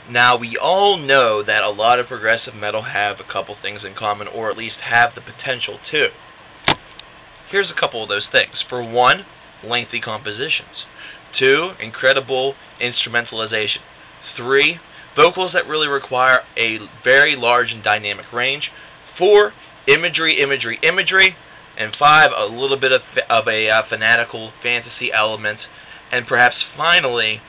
Now, we all know that a lot of progressive metal have a couple things in common, or at least have the potential to. Here's a couple of those things. For one, lengthy compositions. 2, incredible instrumentalization. 3, vocals that really require a very large and dynamic range. 4, imagery. And 5, a little bit of a fanatical fantasy element. And perhaps finally,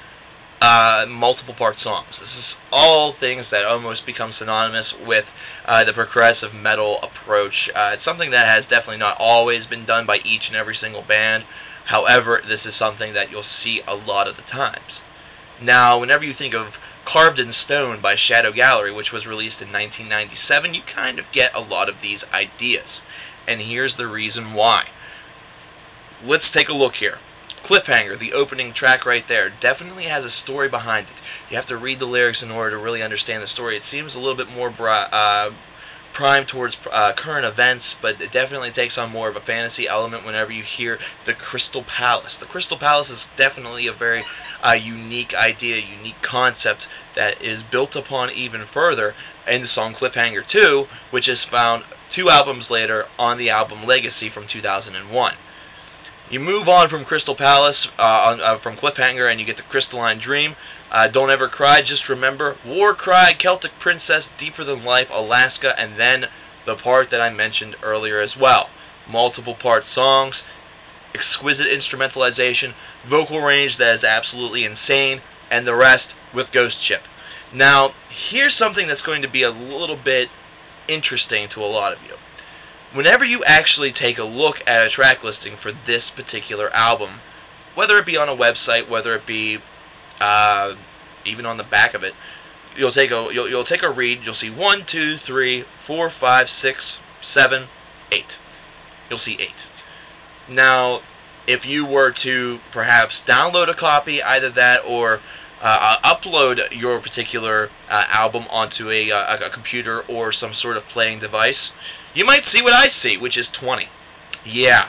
multiple part songs. This is all things that almost become synonymous with the progressive metal approach. It's something that has definitely not always been done by each and every single band. However, this is something that you'll see a lot of the times. Now, whenever you think of Carved in Stone by Shadow Gallery, which was released in 1997, you kind of get a lot of these ideas. And here's the reason why. Let's take a look here. Cliffhanger, the opening track right there, definitely has a story behind it. You have to read the lyrics in order to really understand the story. It seems a little bit more primed towards current events, but it definitely takes on more of a fantasy element whenever you hear the Crystal Palace. The Crystal Palace is definitely a very unique idea, unique concept that is built upon even further in the song Cliffhanger 2, which is found 2 albums later on the album Legacy from 2001. You move on from Crystal Palace, from Cliffhanger, and you get the Crystalline Dream. Don't Ever Cry, Just Remember, War Cry, Celtic Princess, Deeper Than Life, Alaska, and then the part that I mentioned earlier as well. Multiple part songs, exquisite instrumentalization, vocal range that is absolutely insane, and the rest with Ghost Ship. Now, here's something that's going to be a little bit interesting to a lot of you. Whenever you actually take a look at a track listing for this particular album, whether it be on a website, whether it be even on the back of it, you'll take a read. You'll see 1, 2, 3, 4, 5, 6, 7, 8. You'll see 8. Now, if you were to perhaps download a copy, either that or upload your particular album onto a computer or some sort of playing device, you might see what I see, which is 20. Yeah.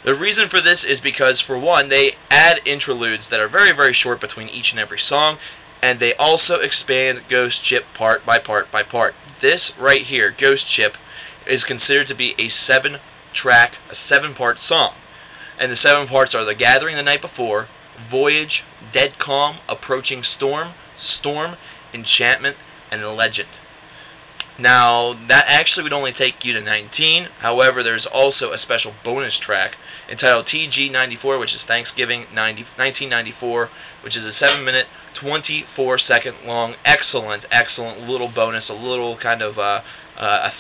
The reason for this is because, for one, they add interludes that are very, very short between each and every song, and they also expand Ghost Ship part by part by part. This right here, Ghost Ship, is considered to be a 7-track, a 7-part song. And the 7 parts are The Gathering the Night Before, Voyage, Dead Calm, Approaching Storm, Storm, Enchantment, and Legend. Now, that actually would only take you to 19. However, there's also a special bonus track entitled TG94, which is Thanksgiving 1994, which is a 7-minute, 24-second long, excellent little bonus, a little kind of a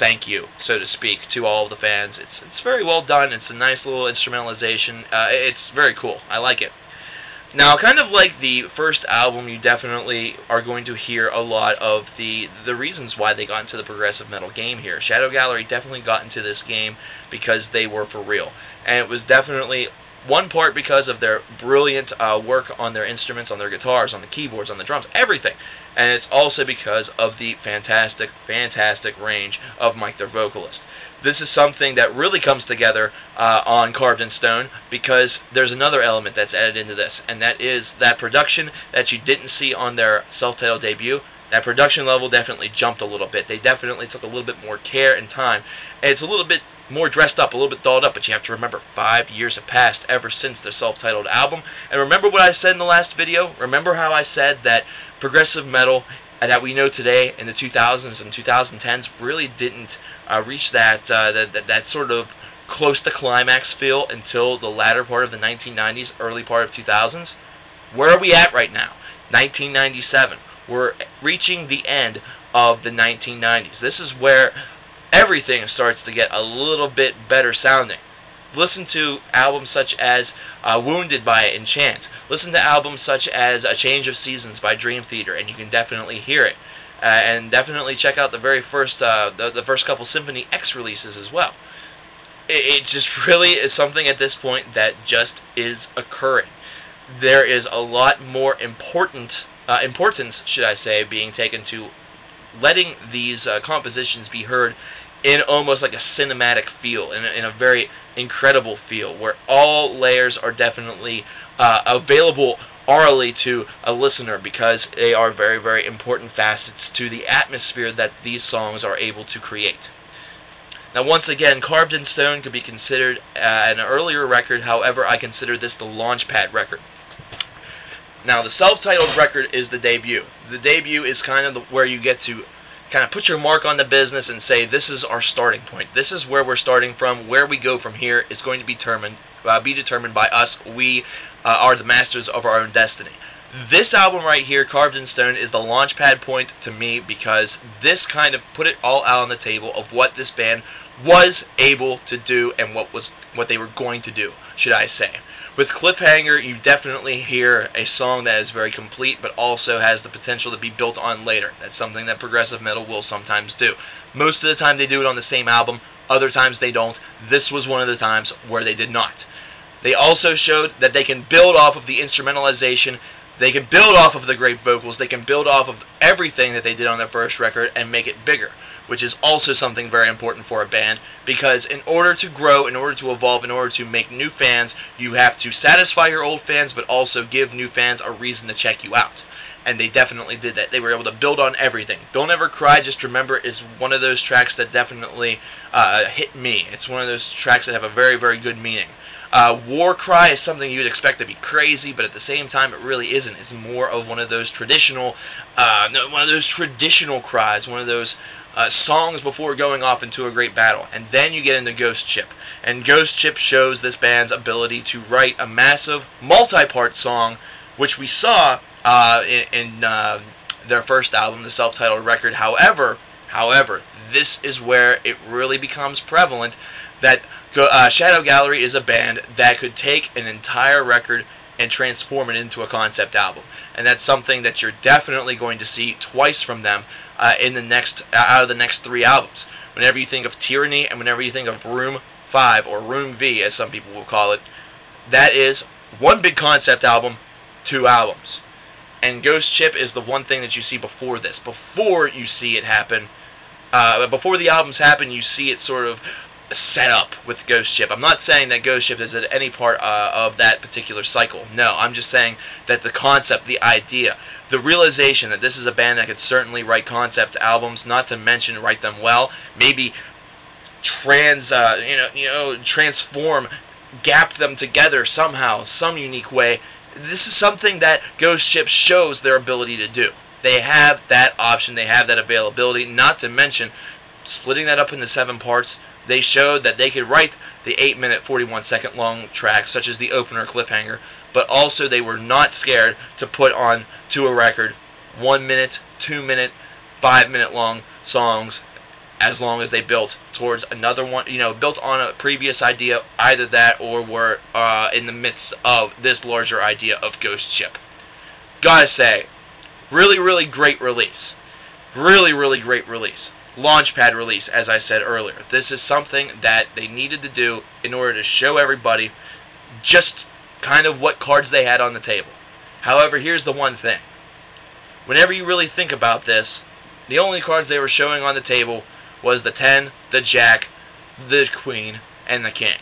thank you, so to speak, to all of the fans. It's very well done. It's a nice little instrumentalization. It's very cool. I like it. Now, kind of like the first album, you definitely are going to hear a lot of the reasons why they got into the progressive metal game here. Shadow Gallery definitely got into this game because they were for real. And it was definitely one part because of their brilliant work on their instruments, on their guitars, on the keyboards, on the drums, everything. And it's also because of the fantastic range of Mike, their vocalist. This is something that really comes together on Carved in Stone, because there's another element that's added into this, and that is that production that you didn't see on their self-titled debut. That production level definitely jumped a little bit. They definitely took a little bit more care and time, and it's a little bit more dressed up, a little bit dolled up, but you have to remember 5 years have passed ever since the self-titled album. And remember what I said in the last video? Remember how I said that progressive metal that we know today in the 2000s and 2010s really didn't reach that sort of close to climax feel until the latter part of the 1990s, early part of 2000s? Where are we at right now? 1997. We're reaching the end of the 1990s. This is where everything starts to get a little bit better sounding. Listen to albums such as Wounded by Enchant. Listen to albums such as A Change of Seasons by Dream Theater, and you can definitely hear it. And definitely check out the very first, the first couple Symphony X releases as well. It just really is something at this point that just is occurring. There is a lot more importance, should I say, being taken to letting these compositions be heard in almost like a cinematic feel, in a very incredible feel, where all layers are definitely available orally to a listener, because they are very, very important facets to the atmosphere that these songs are able to create. Now, once again, Carved in Stone could be considered an earlier record. However, I consider this the launchpad record. Now, the self-titled record is the debut. The debut is kind of where you get to kind of put your mark on the business and say, this is our starting point. This is where we're starting from. Where we go from here is going to be determined by us. We are the masters of our own destiny. This album right here, Carved in Stone, is the launchpad point to me, because this kind of put it all out on the table of what this band was able to do and what they were going to do, should I say. With Cliffhanger, you definitely hear a song that is very complete, but also has the potential to be built on later. That's something that progressive metal will sometimes do. Most of the time they do it on the same album, other times they don't. This was one of the times where they did not. They also showed that they can build off of the instrumentalization, they can build off of the great vocals, they can build off of everything that they did on their first record and make it bigger, which is also something very important for a band, because in order to grow, in order to evolve, in order to make new fans, you have to satisfy your old fans, but also give new fans a reason to check you out. And they definitely did that. They were able to build on everything. Don't Ever Cry, Just Remember is one of those tracks that definitely hit me. It's one of those tracks that have a very, very good meaning. War Cry is something you'd expect to be crazy, but at the same time, it really isn't. It's more of one of those traditional cries, one of those songs before going off into a great battle. And then you get into Ghost Ship. And Ghost Ship shows this band's ability to write a massive, multi-part song, which we saw in their first album, the self-titled record. However, this is where it really becomes prevalent that Shadow Gallery is a band that could take an entire record and transform it into a concept album. And that's something that you're definitely going to see twice from them out of the next 3 albums. Whenever you think of Tyranny and whenever you think of Room 5, or Room V as some people will call it, that is one big concept album, 2 albums. And Ghost Ship is the one thing that you see before this. Before you see it happen, before the albums happen, you see it sort of set up with Ghost Ship. I'm not saying that Ghost Ship is at any part of that particular cycle. No, I'm just saying that the concept, the idea, the realization that this is a band that could certainly write concept albums, not to mention write them well, maybe transform, gap them together somehow, some unique way. This is something that Ghost Ship shows their ability to do. They have that option, they have that availability, not to mention splitting that up into 7 parts. They showed that they could write the 8-minute, 41-second long tracks, such as the opener, Cliffhanger, but also they were not scared to put on to a record 1-minute, 2-minute, 5-minute long songs, as long as they built towards another one, built on a previous idea, either that or were in the midst of this larger idea of Ghost Ship. Gotta say, really, really great release. Really, really great release. Launchpad release, as I said earlier. This is something that they needed to do in order to show everybody just kind of what cards they had on the table. However, here's the one thing. Whenever you really think about this, the only cards they were showing on the table was the 10, the Jack, the Queen, and the King.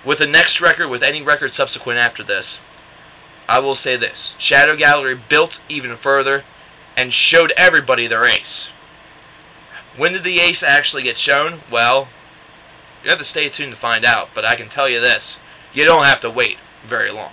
With the next record, with any record subsequent after this, I will say this. Shadow Gallery built even further and showed everybody their ace. When did the ace actually get shown? Well, you have to stay tuned to find out, but I can tell you this. You don't have to wait very long.